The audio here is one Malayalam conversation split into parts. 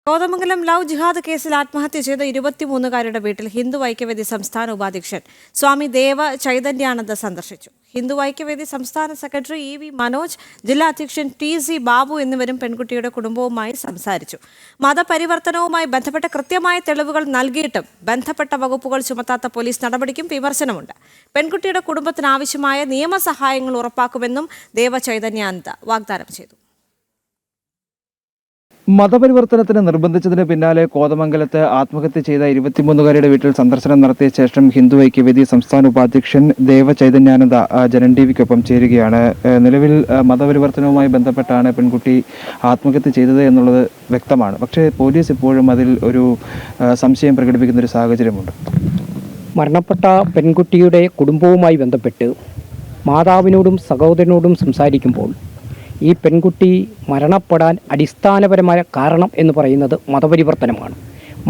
കോതമംഗലം ലവ് ജിഹാദ് കേസിൽ ആത്മഹത്യ ചെയ്ത 23-കാരുടെ വീട്ടിൽ ഹിന്ദു ഐക്യവേദി സംസ്ഥാന ഉപാധ്യക്ഷൻ സ്വാമി ദേവ ചൈതന്യാനന്ദ സന്ദർശിച്ചു. ഹിന്ദു ഐക്യവേദി സംസ്ഥാന സെക്രട്ടറി EV മനോജ്, ജില്ലാ അധ്യക്ഷൻ TC ബാബു എന്നിവരും പെൺകുട്ടിയുടെ കുടുംബവുമായി സംസാരിച്ചു. മതപരിവർത്തനവുമായി ബന്ധപ്പെട്ട കൃത്യമായ തെളിവുകൾ നൽകിയിട്ടും ബന്ധപ്പെട്ട വകുപ്പുകൾ ചുമത്താത്ത പോലീസ് നടപടിക്കും വിമർശനമുണ്ട്. പെൺകുട്ടിയുടെ കുടുംബത്തിന് ആവശ്യമായ നിയമസഹായങ്ങൾ ഉറപ്പാക്കുമെന്നും ദേവ ചൈതന്യാനന്ദ വാഗ്ദാനം ചെയ്തു. മതപരിവർത്തനത്തിന് നിർബന്ധിച്ചതിന് പിന്നാലെ കോതമംഗലത്ത് ആത്മഹത്യ ചെയ്ത 23-കാരുടെ വീട്ടിൽ സന്ദർശനം നടത്തിയ ശേഷം ഹിന്ദു ഐക്യവേദി സംസ്ഥാന ഉപാധ്യക്ഷൻ ദേവ ചൈതന്യാനന്ദ ജനൻ TVക്കൊപ്പം ചേരുകയാണ്. നിലവിൽ മതപരിവർത്തനവുമായി ബന്ധപ്പെട്ടാണ് പെൺകുട്ടി ആത്മഹത്യ ചെയ്തത് എന്നുള്ളത് വ്യക്തമാണ്. പക്ഷേ പോലീസ് ഇപ്പോഴും അതിൽ ഒരു സംശയം പ്രകടിപ്പിക്കുന്നൊരു സാഹചര്യമുണ്ട്. മരണപ്പെട്ട പെൺകുട്ടിയുടെ കുടുംബവുമായി ബന്ധപ്പെട്ട് മാതാവിനോടും സഹോദരനോടും സംസാരിക്കുമ്പോൾ ഈ പെൺകുട്ടി മരണപ്പെടാൻ അടിസ്ഥാനപരമായ കാരണം എന്ന് പറയുന്നത് മതപരിവർത്തനമാണ്.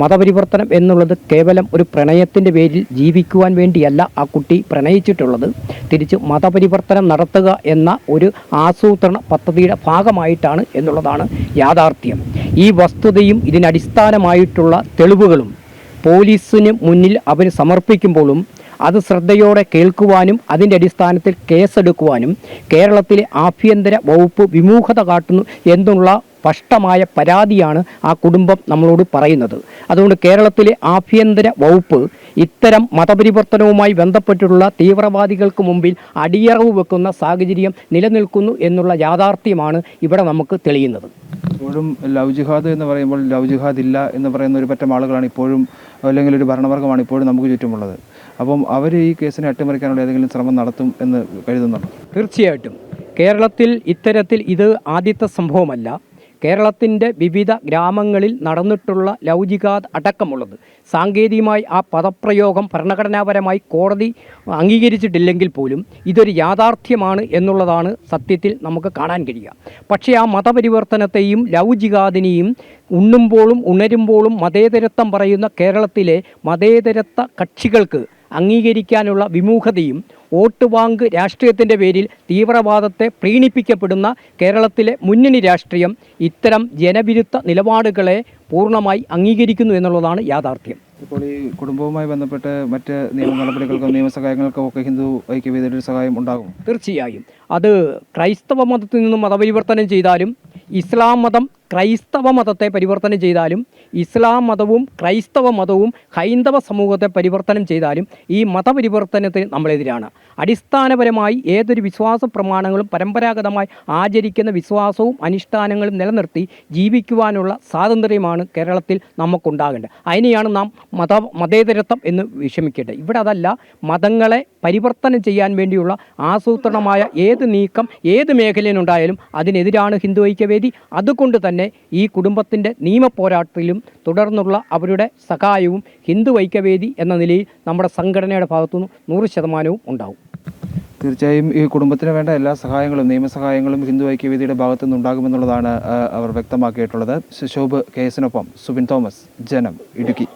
മതപരിവർത്തനം എന്നുള്ളത് കേവലം ഒരു പ്രണയത്തിൻ്റെ പേരിൽ ജീവിക്കുവാൻ വേണ്ടിയല്ല ആ കുട്ടി പ്രണയിച്ചിട്ടുള്ളത്. തിരിച്ച് മതപരിവർത്തനം നടത്തുക എന്ന ഒരു ആസൂത്രണ പദ്ധതിയുടെ ഭാഗമായിട്ടാണ് എന്നുള്ളതാണ് യാഥാർത്ഥ്യം. ഈ വസ്തുതയും ഇതിനടിസ്ഥാനമായിട്ടുള്ള തെളിവുകളും പോലീസിന് മുന്നിൽ അവർ സമർപ്പിക്കുമ്പോഴും അത് ശ്രദ്ധയോടെ കേൾക്കുവാനും അതിൻ്റെ അടിസ്ഥാനത്തിൽ കേസെടുക്കുവാനും കേരളത്തിലെ ആഭ്യന്തര വകുപ്പ് വിമുഖത കാട്ടുന്നു എന്നുള്ള സ്പഷ്ടമായ പരാതിയാണ് ആ കുടുംബം നമ്മളോട് പറയുന്നത്. അതുകൊണ്ട് കേരളത്തിലെ ആഭ്യന്തര വകുപ്പ് ഇത്തരം മതപരിവർത്തനവുമായി ബന്ധപ്പെട്ടുള്ള തീവ്രവാദികൾക്ക് മുമ്പിൽ അടിയറവ് വെക്കുന്ന സാഹചര്യം നിലനിൽക്കുന്നു എന്നുള്ള യാഥാർത്ഥ്യമാണ് ഇവിടെ നമുക്ക് തെളിയുന്നത്. ഇപ്പോഴും ലവ് ജിഹാദ് എന്ന് പറയുമ്പോൾ ലവ് ജിഹാദ് ഇല്ല എന്ന് പറയുന്ന ഒരു പറ്റം ആളുകളാണ് ഇപ്പോഴും, അല്ലെങ്കിൽ ഒരു ഭരണവർഗമാണ് ഇപ്പോഴും നമുക്ക് ചുറ്റുമുള്ളത്. അപ്പം അവർ ഈ കേസിനെ അട്ടിമറിക്കാനുള്ള ഏതെങ്കിലും ശ്രമം നടത്തും എന്ന് കരുതുന്നുണ്ടോ? തീർച്ചയായിട്ടും കേരളത്തിൽ ഇത്തരത്തിൽ ഇത് ആദ്യത്തെ സംഭവമല്ല. കേരളത്തിൻ്റെ വിവിധ ഗ്രാമങ്ങളിൽ നടന്നിട്ടുള്ള ലവ് ജിഹാദ് അടക്കമുള്ളത് സാങ്കേതികമായി ആ പദപ്രയോഗം ഭരണഘടനാപരമായി കോടതി അംഗീകരിച്ചിട്ടില്ലെങ്കിൽ പോലും ഇതൊരു യാഥാർത്ഥ്യമാണ് എന്നുള്ളതാണ് സത്യത്തിൽ നമുക്ക് കാണാൻ കഴിയുക. പക്ഷേ ആ മതപരിവർത്തനത്തെയും ലവ് ജിഹാദിനെയും ഉണ്ണുമ്പോഴും ഉണരുമ്പോഴും മതേതരത്വം പറയുന്ന കേരളത്തിലെ മതേതരത്വ കക്ഷികൾക്ക് അംഗീകരിക്കാനുള്ള വിമുഖതയും വോട്ട് ബാങ്ക് രാഷ്ട്രീയത്തിൻ്റെ പേരിൽ തീവ്രവാദത്തെ പ്രീണിപ്പിക്കപ്പെടുന്ന കേരളത്തിലെ മുന്നണി രാഷ്ട്രീയം ഇത്തരം ജനവിരുദ്ധ നിലപാടുകളെ പൂർണ്ണമായി അംഗീകരിക്കുന്നു എന്നുള്ളതാണ് യാഥാർത്ഥ്യം. ഇപ്പോൾ ഈ കുടുംബവുമായി ബന്ധപ്പെട്ട് മറ്റ് നിയമ നടപടികൾക്കോ നിയമസഹായങ്ങൾക്കോ ഒക്കെ ഹിന്ദു ഐക്യവേദിയുടെ സഹായം ഉണ്ടാകും. തീർച്ചയായും അത് ക്രൈസ്തവ മതത്തിൽ നിന്നും മതപരിവർത്തനം ചെയ്താലും, ഇസ്ലാം മതം ക്രൈസ്തവ മതത്തെ പരിവർത്തനം ചെയ്താലും, ഇസ്ലാം മതവും ക്രൈസ്തവ മതവും ഹൈന്ദവ സമൂഹത്തെ പരിവർത്തനം ചെയ്താലും ഈ മതപരിവർത്തനത്തിന് നമ്മളെതിരാണ്. അടിസ്ഥാനപരമായി ഏതൊരു വിശ്വാസ പ്രമാണങ്ങളും പരമ്പരാഗതമായി ആചരിക്കുന്ന വിശ്വാസവും അനുഷ്ഠാനങ്ങളും നിലനിർത്തി ജീവിക്കുവാനുള്ള സ്വാതന്ത്ര്യമാണ് കേരളത്തിൽ നമുക്കുണ്ടാകേണ്ടത്. അതിനെയാണ് നാം മതേതരത്വം എന്ന് വിഷമിക്കേണ്ടത്. ഇവിടെ അതല്ല, മതങ്ങളെ പരിവർത്തനം ചെയ്യാൻ വേണ്ടിയുള്ള ആസൂത്രണമായ ഏത് നീക്കം ഏത് മേഖലയിലുണ്ടായാലും അതിനെതിരാണ് ഹിന്ദു ഐക്യവേദി. അതുകൊണ്ട് തന്നെ ഈ കുടുംബത്തിൻ്റെ നിയമപോരാട്ടത്തിലും തുടർന്നുള്ള അവരുടെ സഹായവും ഹിന്ദു ഐക്യവേദി എന്ന നിലയിൽ നമ്മുടെ സംഘടനയുടെ ഭാഗത്തുനിന്ന് 100% ഉണ്ടാവും. തീർച്ചയായും ഈ കുടുംബത്തിന് വേണ്ട എല്ലാ സഹായങ്ങളും നിയമസഹായങ്ങളും ഹിന്ദു ഐക്യവേദിയുടെ ഭാഗത്തുനിന്ന് ഉണ്ടാകുമെന്നുള്ളതാണ് അവർ വ്യക്തമാക്കിയിട്ടുള്ളത്. ശോഭ് KS-നൊപ്പം സുബിൻ തോമസ്, ജനം, ഇടുക്കി.